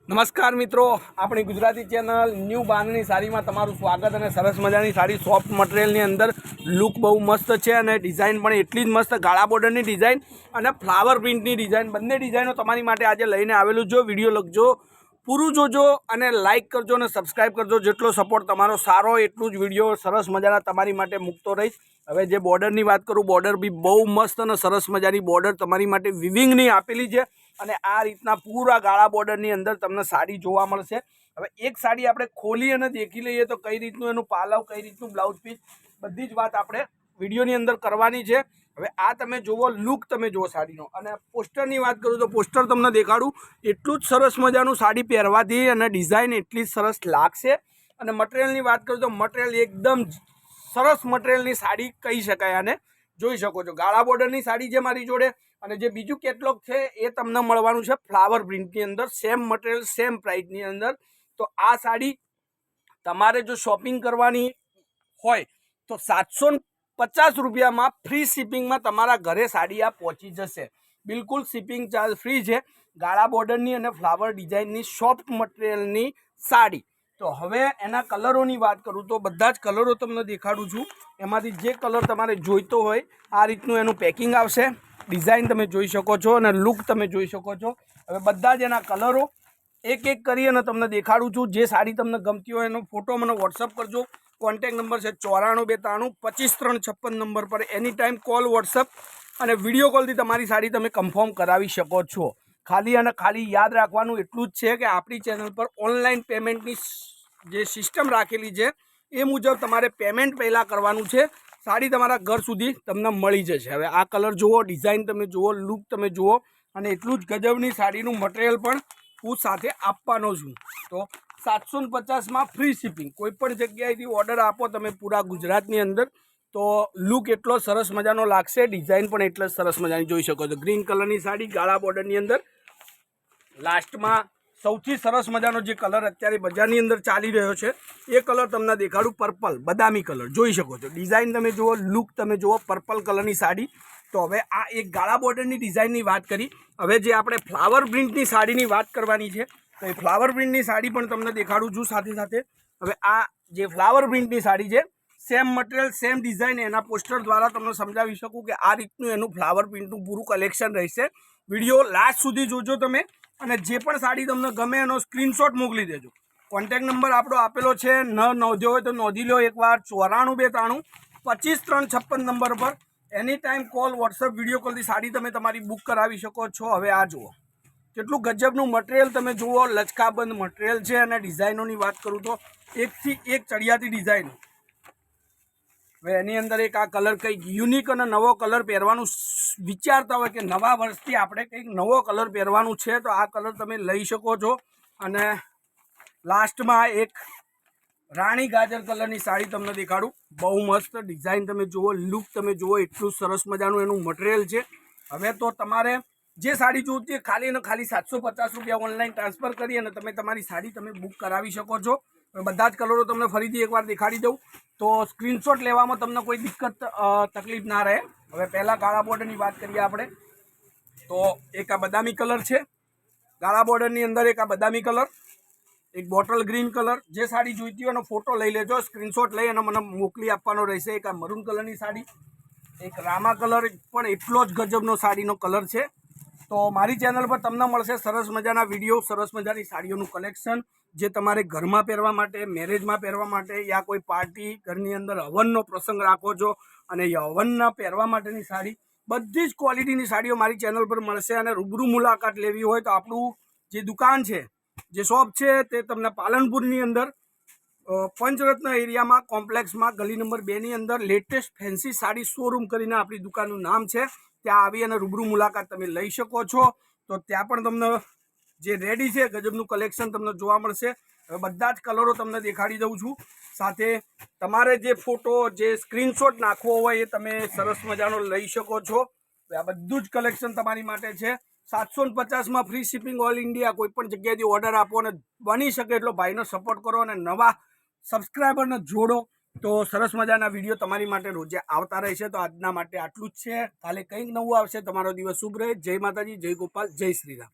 નમસ્કાર મિત્રો, આપણી ગુજરાતી ચેનલ ન્યૂ બાંધણી સાડીમાં તમારું સ્વાગત। અને સરસ મજાની સાડી સોફ્ટ મટીરિયલની અંદર લુક બહુ મસ્ત છે અને ડિઝાઇન પણ એટલી જ મસ્ત, ગાળા બોર્ડરની ડિઝાઇન અને ફ્લાવર પ્રિન્ટની ડિઝાઇન, બંને ડિઝાઇનો તમારી માટે આજે લઈને આવેલું છો। વિડીયો લખજો, પૂરું જોજો અને લાઇક કરજો અને સબસ્ક્રાઈબ કરજો। જેટલો સપોર્ટ તમારો સારો એટલું જ વિડીયો સરસ મજાના તમારી માટે મૂકતો રહીશ। હવે જે બોર્ડરની વાત કરું, બોર્ડર બી બહુ મસ્ત અને સરસ મજાની બોર્ડર તમારી માટે વિવિંગની આપેલી છે અને આ રીતના પૂરા ગાળા બોર્ડરની અંદર તમને સાડી જોવા મળશે। હવે એક સાડી આપણે ખોલી અને દેખી લઈએ તો કઈ રીતનું એનું પાલવ, કઈ રીતનું બ્લાઉઝ પીસ, બધી જ વાત આપણે વિડીયોની અંદર કરવાની છે। હવે આ તમે જુઓ, લુક તમે જુઓ સાડીનો। અને પોસ્ટરની વાત કરું તો પોસ્ટર તમને દેખાડું, એટલું જ સરસ મજાનું સાડી પહેરવાથી અને ડિઝાઇન એટલી જ સરસ લાગશે। અને મટીરિયલની વાત કરું તો મટીરિયલ એકદમ સરસ મટીરિયલની સાડી કહી શકાય આને, જોઈ શકો છો। ગાળા બોર્ડરની સાડી છે મારી જોડે અને જે બીજું કેટલોગ છે એ તમને મળવાનું છે ફ્લાવર પ્રિન્ટની અંદર, સેમ મટીરિયલ સેમ પ્રાઇસની અંદર। તો આ સાડી તમારે જો શોપિંગ કરવાની હોય તો 750 રૂપિયામાં ફ્રી શિપિંગમાં તમારા ઘરે સાડી આ પહોંચી જશે। બિલકુલ શિપિંગ ચાર્જ ફ્રી છે। ગાળા બોર્ડરની અને ફ્લાવર ડિઝાઇનની સોફ્ટ મટીરિયલની સાડી। તો હવે એના કલરોની વાત કરું તો બધા જ કલરો તમને દેખાડું છું। એમાંથી જે કલર તમારે જોઈતો હોય આ રીતનું એનું પેકિંગ આવશે। ડિઝાઇન તમે જોઈ શકો છો અને લુક તમે જોઈ શકો છો। હવે બધા જ એના કલરો એક એક કરી અને તમને દેખાડું છું। જે સાડી તમને ગમતી હોય એનો ફોટો મને વોટ્સઅપ કરજો। કોન્ટેક્ટ નંબર છે 94 92 25 356 નંબર પર એની ટાઈમ કોલ, વોટ્સઅપ અને વિડીયો કોલથી તમારી સાડી તમે કન્ફર્મ કરાવી શકો છો। ખાલી અને ખાલી યાદ રાખવાનું એટલું જ છે કે આપણી ચેનલ પર ઓનલાઈન પેમેન્ટની જે સિસ્ટમ રાખેલી છે એ મુજબ તમારે પેમેન્ટ પહેલાં કરવાનું છે। સાડી તમારા ઘર સુધી તમને મળી જશે। હવે આ કલર જુઓ, ડિઝાઇન તમે જુઓ, લુક તમે જુઓ અને એટલું જ ગજબની સાડીનું મટીરિયલ પણ હું સાથે આપવાનો છું। તો 750માં ફ્રી શિપિંગ, કોઈ પણ જગ્યાએથી ઓર્ડર આપો તમે પૂરા ગુજરાતની અંદર તો લુક એટલો સરસ મજાનો લાગશે। ડિઝાઇન પણ એટલો સરસ મજાની જોઈ શકો છો। ગ્રીન કલરની સાડી ગાળા બોર્ડરની અંદર, લાસ્ટમાં સૌથી સરસ મજાનો જે કલર અત્યારે બજારની અંદર ચાલી રહ્યો છે એ કલર તમને દેખાડું, પર્પલ બદામી કલર જોઈ શકો છો। ડિઝાઇન તમે જુઓ, લુક તમે જુઓ, પર્પલ કલરની સાડી। તો હવે આ એક ગાળા બોર્ડરની ડિઝાઇનની વાત કરી। હવે જે આપણે ફ્લાવર પ્રિન્ટની સાડીની વાત કરવાની છે તો એ ફ્લાવર પ્રિન્ટની સાડી પણ તમને દેખાડું છું સાથે સાથે। હવે આ જે ફ્લાવર પ્રિન્ટની સાડી છે, સેમ મટીરિયલ સેમ ડિઝાઇન, એના પોસ્ટર દ્વારા તમને સમજાવી શકું કે આ રીતનું એનું ફ્લાવર પ્રિન્ટનું પૂરું કલેક્શન રહેશે। વિડીયો લાસ્ટ સુધી જોજો તમે અને જે પણ સાડી તમને ગમે એનો સ્ક્રીનશોટ મોકલી દેજો। કોન્ટેક્ટ નંબર આપણો આપેલો છે, ન નોંધ્યો હોય તો નોંધી લો એકવાર, 94 92 25 356 નંબર પર any time call, WhatsApp, video કોલથી સાડી તમે તમારી બુક કરાવી શકો છો। હવે આ જુઓ, કેટલું ગજબનું મટીરિયલ તમે જુઓ, લચકાબંધ મટીરિયલ છે। અને ડિઝાઇનોની વાત કરું તો એકથી એક ચડિયાતી ડિઝાઇન। હવે એની અંદર એક આ કલર કંઈક યુનિક અને નવો કલર પહેરવાનું વિચારતા હોય કે નવા વર્ષથી આપણે કંઈક નવો કલર પહેરવાનું છે તો આ કલર તમે લઈ શકો છો। અને લાસ્ટમાં એક રાણી ગાજર કલરની સાડી તમને દેખાડું, બહુ મસ્ત ડિઝાઇન તમે જુઓ, લુક તમે જુઓ, એટલું સરસ મજાનું એનું મટીરિયલ છે। હવે તો તમારે જે સાડી જોઈતી ખાલી ને ખાલી 750 રૂપિયા ઓનલાઈન ટ્રાન્સફર કરી અને તમે તમારી સાડી તમે બુક કરાવી શકો છો। બધા જ કલરો તમને ફરીથી એકવાર દેખાડી દઉં તો સ્ક્રીનશોટ લેવામાં તમને કોઈ દિક્કત તકલીફ ના રહે। હવે પહેલાં ગાળા બોર્ડરની વાત કરીએ આપણે તો એક આ બદામી કલર છે, ગાળા બોર્ડરની અંદર એક આ બદામી કલર, એક બોટલ ગ્રીન કલર। જે સાડી જોઈતી હોય એનો ફોટો લઈ લેજો, સ્ક્રીનશોટ લઈ અને મને મોકલી આપવાનો રહેશે। એક આ મરૂન કલરની સાડી, એક રામા કલર પણ એટલો જ ગજબનો સાડીનો કલર છે। તો મારી ચેનલ પર તમને મળશે સરસ મજાના વિડીયો, સરસ મજાની સાડીઓનું કલેક્શન જે તમારે ઘરમાં પહેરવા માટે, મેરેજમાં પહેરવા માટે, યા કોઈ પાર્ટી ઘરની અંદર હવનનો પ્રસંગ રાખો છો અને એ હવનના પહેરવા માટેની સાડી, બધી જ ક્વોલિટીની સાડીઓ મારી ચેનલ પર મળશે। અને રૂબરૂ મુલાકાત લેવી હોય તો આપણું જે દુકાન છે, જે શોપ છે તે તમને પાલનપુરની અંદર પંચરત્ન એરિયામાં, કોમ્પ્લેક્સમાં, ગલી નંબર 2ની અંદર લેટેસ્ટ ફેન્સી સાડી શોરૂમ કરીને આપણી દુકાનનું નામ છે। ત્યાં આવી અને રૂબરૂ મુલાકાત તમે લઈ શકો છો। તો ત્યાં પણ તમને જે રેડી છે ગજબનું કલેક્શન તમને જોવા મળશે। હવે બધા જ કલરો તમને દેખાડી દઉં છું, સાથે તમારે જે ફોટો, જે સ્ક્રીનશોટ નાખવો હોય એ તમે સરસ મજાનો લઈ શકો છો। આ બધું જ કલેક્શન તમારી માટે છે। 750માં ફ્રી શિપિંગ ઓલ ઇન્ડિયા। કોઈ પણ જગ્યાએથી ઓર્ડર આપો અને બની શકે એટલો ભાઈનો સપોર્ટ કરો અને નવા સબસ્ક્રાઈબરને જોડો તો સરસ મજાના વિડીયો તમારી માટે રોજે આવતા રહેશે। તો આજના માટે આટલું જ છે, કાલે કંઈક નવું આવશે। તમારો દિવસ શુભ રહે। જય માતાજી, જય ગોપાલ, જય શ્રી રામ।